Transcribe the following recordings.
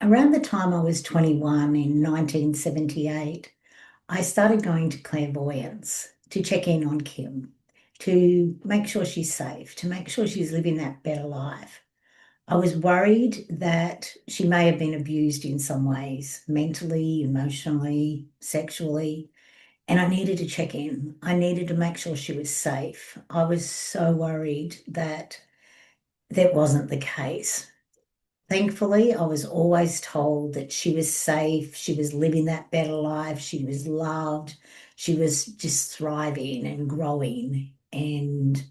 Around the time I was 21 in 1978, I started going to clairvoyance to check in on Kim, to make sure she's safe, to make sure she's living that better life. I was worried that she may have been abused in some ways, mentally, emotionally, sexually, and I needed to check in. I needed to make sure she was safe. I was so worried that that wasn't the case. Thankfully, I was always told that she was safe, she was living that better life, she was loved, she was just thriving and growing and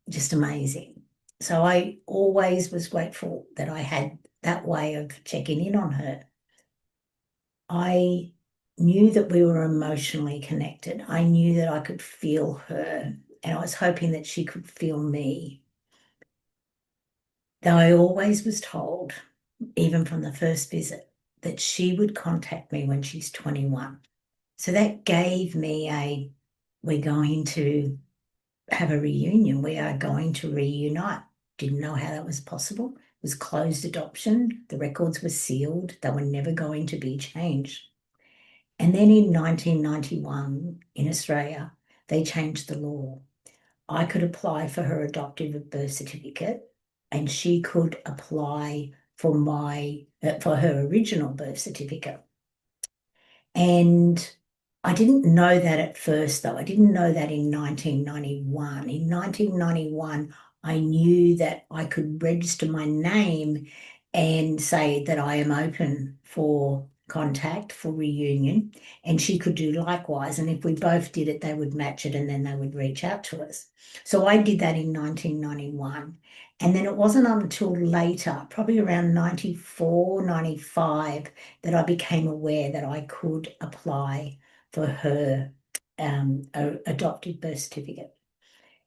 just amazing. So I always was grateful that I had that way of checking in on her. I knew that we were emotionally connected. I knew that I could feel her, and I was hoping that she could feel me. Though I always was told, even from the first visit, that she would contact me when she's 21. So that gave me we're going to have a reunion. We are going to reunite. Didn't know how that was possible. It was closed adoption. The records were sealed. They were never going to be changed. And then in 1991 in Australia, they changed the law. I could apply for her adoptive birth certificate, and she could apply for for her original birth certificate. And I didn't know that at first, though. I didn't know that in 1991. In 1991, I knew that I could register my name and say that I am open for contact, for reunion, and she could do likewise. And if we both did it, they would match it and then they would reach out to us. So I did that in 1991. And then it wasn't until later, probably around 94, 95, that I became aware that I could apply for her adopted birth certificate.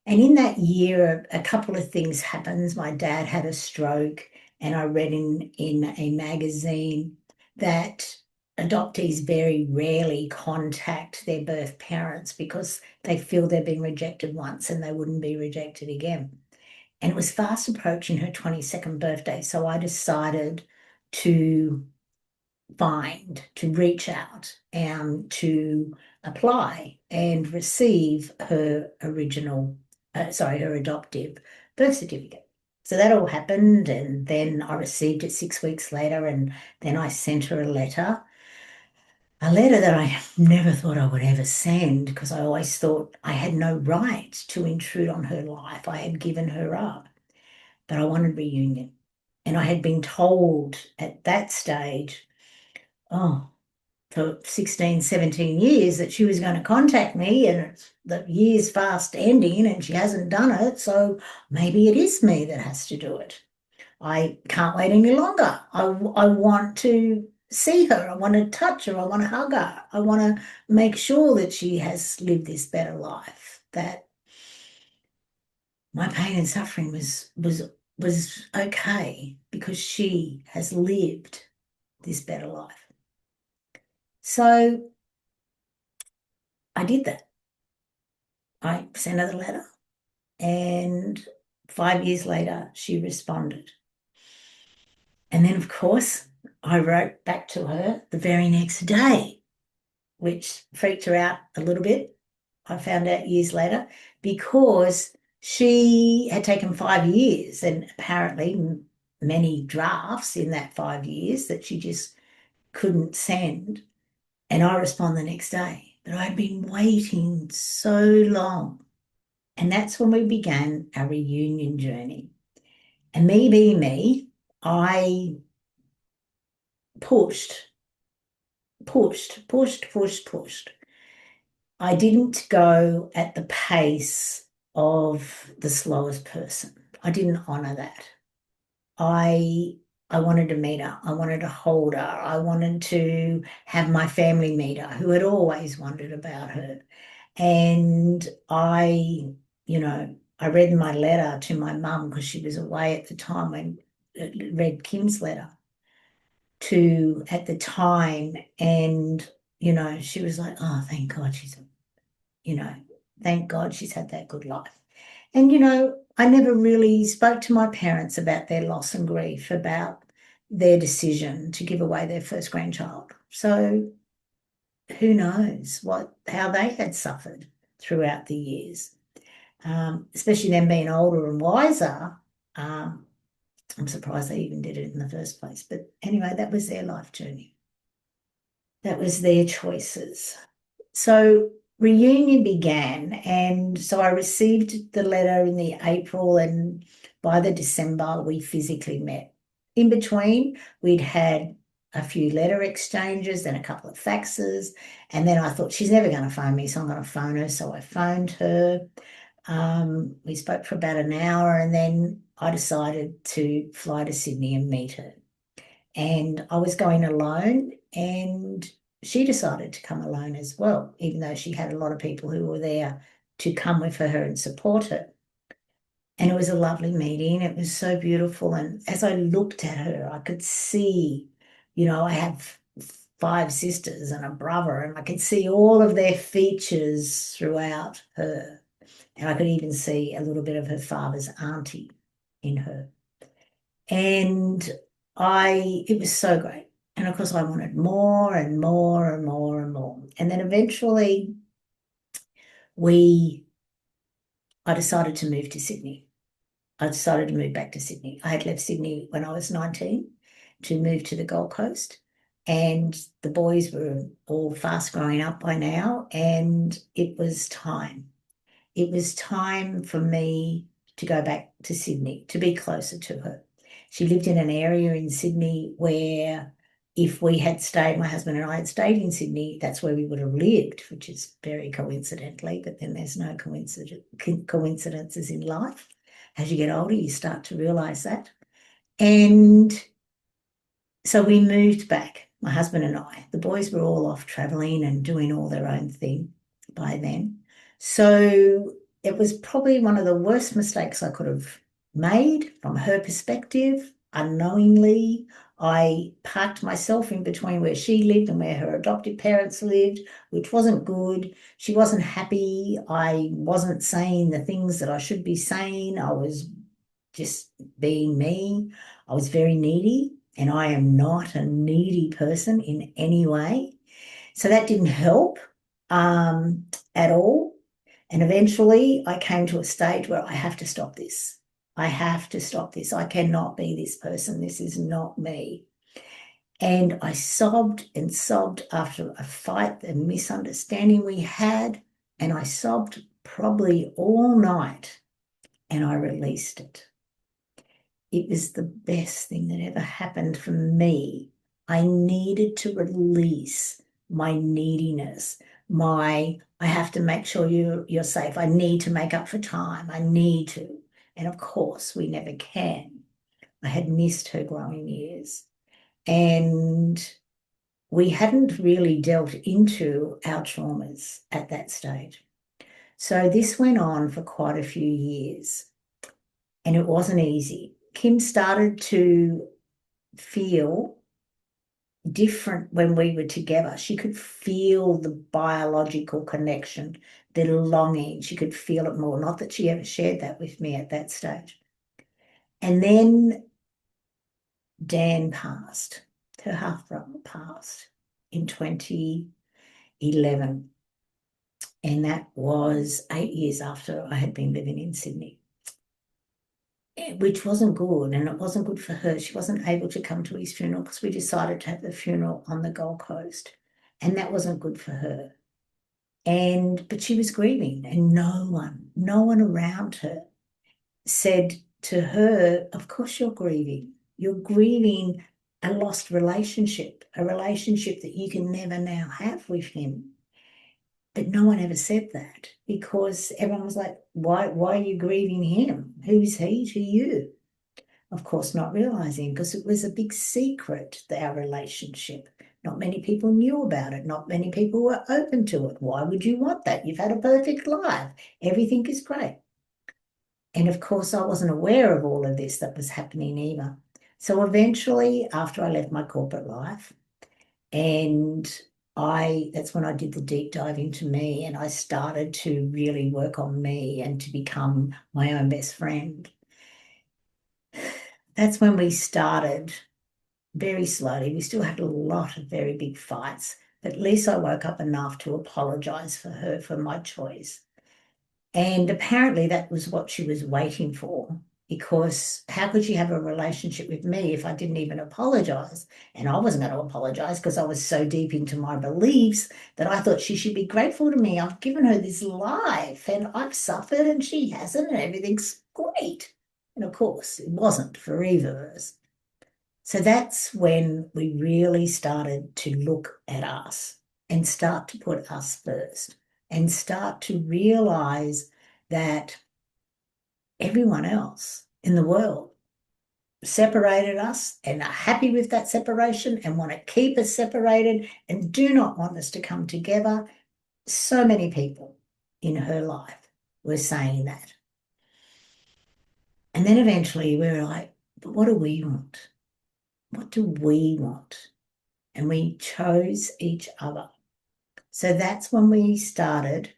And in that year, a couple of things happened. My dad had a stroke, and I read in a magazine that adoptees very rarely contact their birth parents because they feel they've been rejected once and they wouldn't be rejected again. And it was fast approaching her 22nd birthday. So I decided to to reach out and to apply and receive her her adoptive birth certificate. So that all happened, and then I received it 6 weeks later, and then I sent her a letter that I never thought I would ever send because I always thought I had no right to intrude on her life. I had given her up, but I wanted reunion. And I had been told at that stage, oh, for 16, 17 years that she was going to contact me, and the year's fast ending and she hasn't done it. So maybe it is me that has to do it. I can't wait any longer. I want to see her. I want to touch her. I want to hug her. I want to make sure that she has lived this better life, that my pain and suffering was okay because she has lived this better life. So I did that. I sent her the letter, and 5 years later, she responded. And then, of course, I wrote back to her the very next day, which freaked her out a little bit. I found out years later because she had taken 5 years, and apparently many drafts in that 5 years that she just couldn't send. And I respond the next day. But I'd been waiting so long. And that's when we began our reunion journey. And me being me, I pushed, pushed. I didn't go at the pace of the slowest person. I didn't honor that. I I wanted to meet her. I wanted to hold her. I wanted to have my family meet her, who had always wondered about her. And I read my letter to my mum because she was away at the time when read Kim's letter to at the time. And, she was like, oh, thank God you know, thank God she's had that good life. And, I never really spoke to my parents about their loss and grief, about their decision to give away their first grandchild. So who knows how they had suffered throughout the years, especially them being older and wiser. I'm surprised they even did it in the first place. But anyway, that was their life journey. That was their choices. So reunion began, and so I received the letter in the April, and by the December we physically met. In between, we'd had a few letter exchanges and a couple of faxes, and then I thought she's never going to phone me, so I'm going to phone her. So I phoned her. We spoke for about an hour, and then I decided to fly to Sydney and meet her. And I was going alone, and she decided to come alone as well, even though she had a lot of people who were there to come with her and support her. And it was a lovely meeting. It was so beautiful. And as I looked at her, I could see, I have 5 sisters and a brother, and I could see all of their features throughout her. And I could even see a little bit of her father's auntie in her. And it was so great. And of course, I wanted more and more and more and more. And then eventually, I decided to move to Sydney. I decided to move back to Sydney. I had left Sydney when I was 19 to move to the Gold Coast. And the boys were all fast growing up by now. And it was time. It was time for me to go back to Sydney, to be closer to her. She lived in an area in Sydney where if we had stayed, my husband and I had stayed in Sydney, that's where we would have lived, which is very coincidentally, but then there's no coincidences in life. As you get older, you start to realize that. And so we moved back, my husband and I. The boys were all off traveling and doing all their own thing by then. So it was probably one of the worst mistakes I could have made from her perspective. Unknowingly, I parked myself in between where she lived and where her adoptive parents lived, which wasn't good. She wasn't happy. I wasn't saying the things that I should be saying. I was just being me. I was very needy, and I am not a needy person in any way. So that didn't help at all. And eventually I came to a stage where I have to stop this. I have to stop this. I cannot be this person. This is not me. And I sobbed and sobbed after a fight, a misunderstanding we had. And I sobbed probably all night, and I released it. It was the best thing that ever happened for me. I needed to release my neediness, I have to make sure you're safe. I need to make up for time. I need to. And of course, we never can. I had missed her growing years. And we hadn't really dealt into our traumas at that stage. So this went on for quite a few years, and it wasn't easy. Kim started to feel different when we were together. She could feel the biological connection, the longing. She could feel it more. Not that she ever shared that with me at that stage. And then Dan passed. Her half brother passed in 2011. And that was 8 years after I had been living in Sydney, which wasn't good, and it wasn't good for her. She wasn't able to come to his funeral because we decided to have the funeral on the Gold Coast, and that wasn't good for her. But she was grieving, and no one around her said to her, of course you're grieving. You're grieving a lost relationship, a relationship that you can never now have with him. But no one ever said that, because everyone was like, why are you grieving him? Who's he to you? Of course, not realizing, because it was a big secret, our relationship. Not many people knew about it. Not many people were open to it. Why would you want that? You've had a perfect life. Everything is great. And of course, I wasn't aware of all of this that was happening either. So eventually, after I left my corporate life, and that's when I did the deep dive into me, and I started to really work on me and to become my own best friend. That's when we started very slowly. We still had a lot of very big fights, but at least I woke up enough to apologize for her for my choice. And apparently that was what she was waiting for, because how could she have a relationship with me if I didn't even apologize? And I wasn't going to apologize because I was so deep into my beliefs that I thought she should be grateful to me. I've given her this life and I've suffered and she hasn't, and everything's great. And of course, it wasn't for either of us. So that's when we really started to look at us and start to put us first and start to realize that everyone else in the world separated us and are happy with that separation and want to keep us separated and do not want us to come together. So many people in her life were saying that. And then eventually we were like, but what do we want? What do we want? And we chose each other. So that's when we started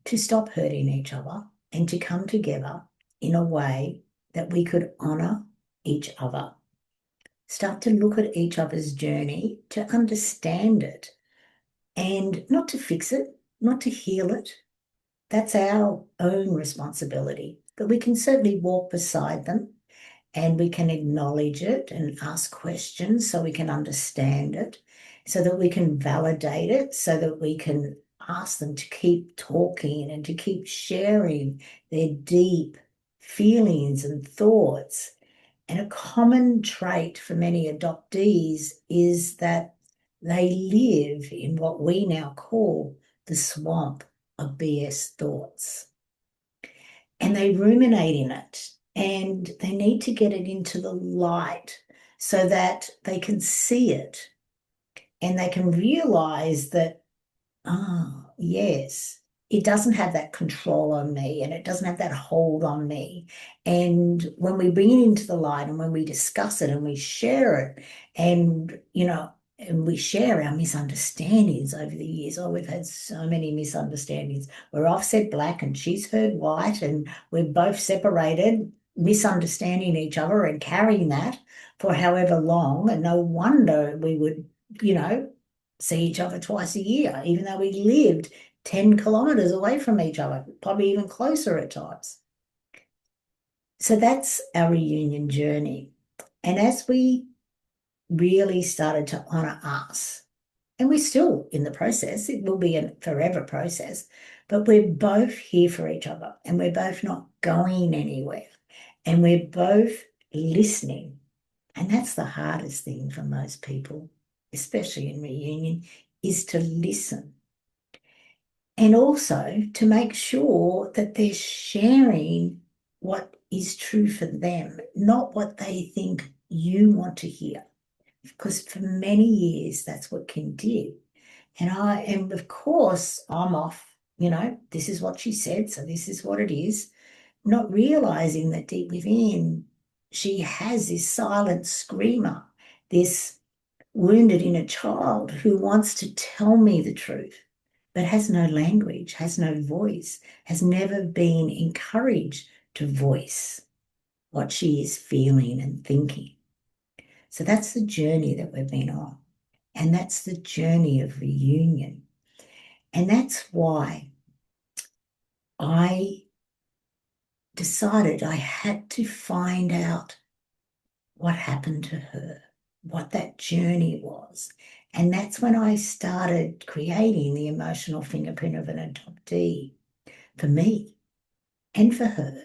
to stop hurting each other and to come together in a way that we could honor each other. Start to look at each other's journey, to understand it, and not to fix it, not to heal it. That's our own responsibility. But we can certainly walk beside them and we can acknowledge it and ask questions so we can understand it, so that we can validate it, so that we can ask them to keep talking and to keep sharing their deep feelings and thoughts. And a common trait for many adoptees is that they live in what we now call the swamp of BS thoughts. And they ruminate in it and they need to get it into the light so that they can see it and they can realize that, oh, yes, it doesn't have that control on me and it doesn't have that hold on me. And when we bring it into the light and when we discuss it and we share it and, and we share our misunderstandings over the years. Oh, we've had so many misunderstandings where I've said black and she's heard white and we're both separated, misunderstanding each other and carrying that for however long. And no wonder we would, see each other twice a year, even though we lived 10 kilometers away from each other, probably even closer at times. So that's our reunion journey. And as we really started to honor us, and we're still in the process, it will be a forever process, but we're both here for each other and we're both not going anywhere and we're both listening. And that's the hardest thing for most people, especially in reunion, is to listen. And also to make sure that they're sharing what is true for them, not what they think you want to hear. Because for many years, that's what Kim did. And of course, I'm off, this is what she said, so this is what it is, not realizing that deep within, she has this silent screamer, this wounded inner child who wants to tell me the truth, but has no language, has no voice, has never been encouraged to voice what she is feeling and thinking. So that's the journey that we've been on. And that's the journey of reunion. And that's why I decided I had to find out what happened to her, what that journey was. And that's when I started creating the emotional fingerprint of an adoptee for me and for her.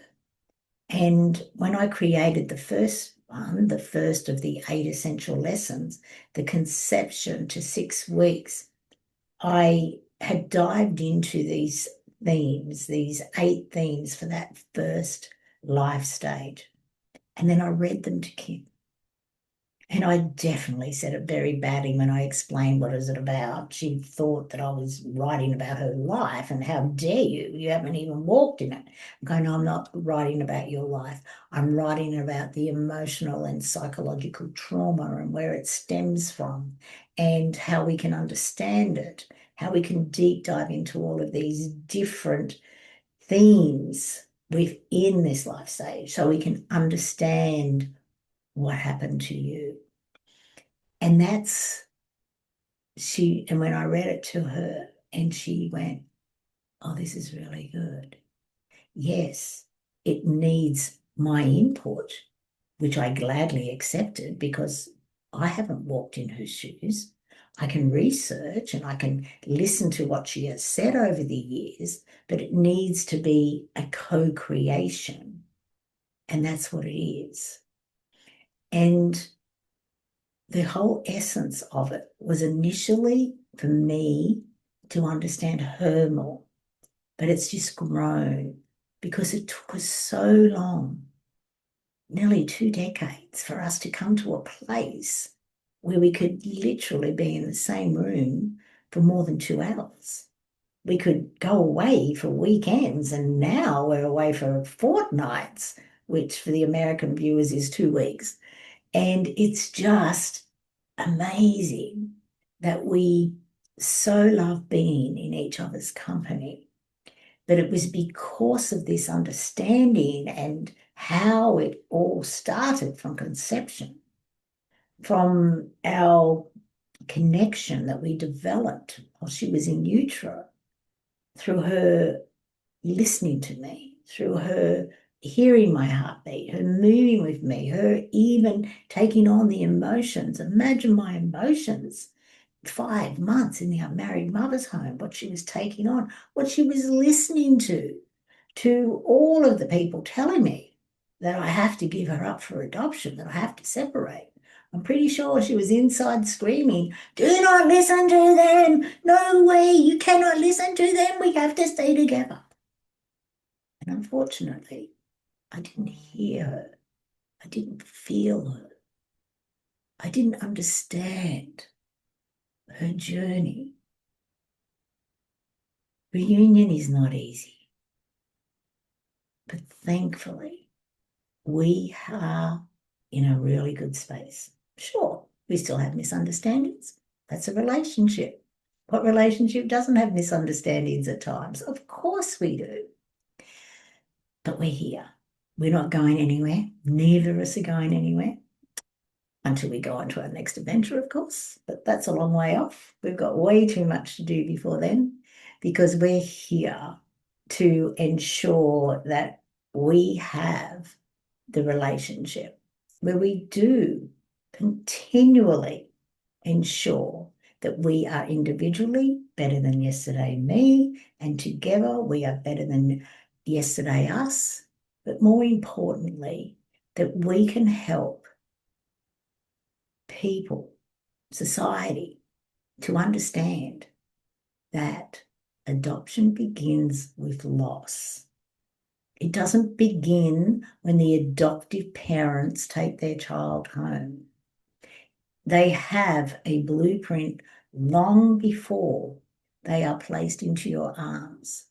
And when I created the first one, the first of the 8 essential lessons, the conception to 6 weeks, I had dived into these themes, these 8 themes for that first life stage. And then I read them to Kim. And I definitely said it very badly when I explained what is it about. She thought that I was writing about her life, and how dare you? You haven't even walked in it. I'm going, no, I'm not writing about your life. I'm writing about the emotional and psychological trauma and where it stems from and how we can understand it, how we can deep dive into all of these different themes within this life stage so we can understand what happened to you. And and when I read it to her and she went, oh, this is really good. Yes, it needs my input, which I gladly accepted because I haven't walked in her shoes. I can research and I can listen to what she has said over the years, but it needs to be a co-creation. And that's what it is. And the whole essence of it was initially for me to understand her more, but it's just grown because it took us so long, nearly 2 decades, for us to come to a place where we could literally be in the same room for more than 2 hours. We could go away for weekends, and now we're away for fortnights, which for the American viewers is 2 weeks. And it's just amazing that we so love being in each other's company. But it was because of this understanding and how it all started from conception, from our connection that we developed while she was in utero, through her listening to me, through her hearing my heartbeat, her moving with me, her even taking on the emotions. Imagine my emotions 5 months in the unmarried mother's home, what she was taking on, what she was listening to all of the people telling me that I have to give her up for adoption, that I have to separate. I'm pretty sure she was inside screaming, do not listen to them. No way, you cannot listen to them. We have to stay together. And unfortunately, I didn't hear her. I didn't feel her. I didn't understand her journey. Reunion is not easy, but thankfully, we are in a really good space. Sure, we still have misunderstandings. That's a relationship. What relationship doesn't have misunderstandings at times? Of course we do. But we're here. We're not going anywhere. Neither of us are going anywhere until we go on to our next adventure, of course. But that's a long way off. We've got way too much to do before then because we're here to ensure that we have the relationship where we do continually ensure that we are individually better than yesterday me, and together we are better than yesterday us, but more importantly, that we can help people, society, to understand that adoption begins with loss. It doesn't begin when the adoptive parents take their child home. They have a blueprint long before they are placed into your arms.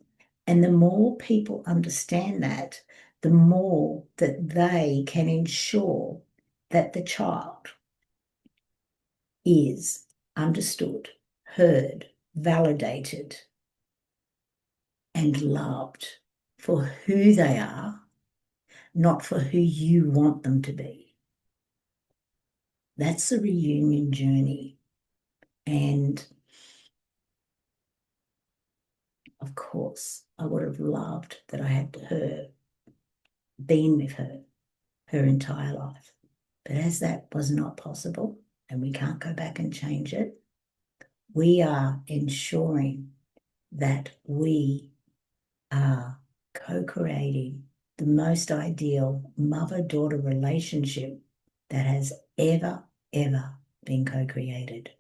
And the more people understand that, the more that they can ensure that the child is understood, heard, validated, and loved for who they are, not for who you want them to be. That's the reunion journey. And of course, I would have loved that I had been with her entire life. But as that was not possible, and we can't go back and change it, we are ensuring that we are co-creating the most ideal mother-daughter relationship that has ever been co-created.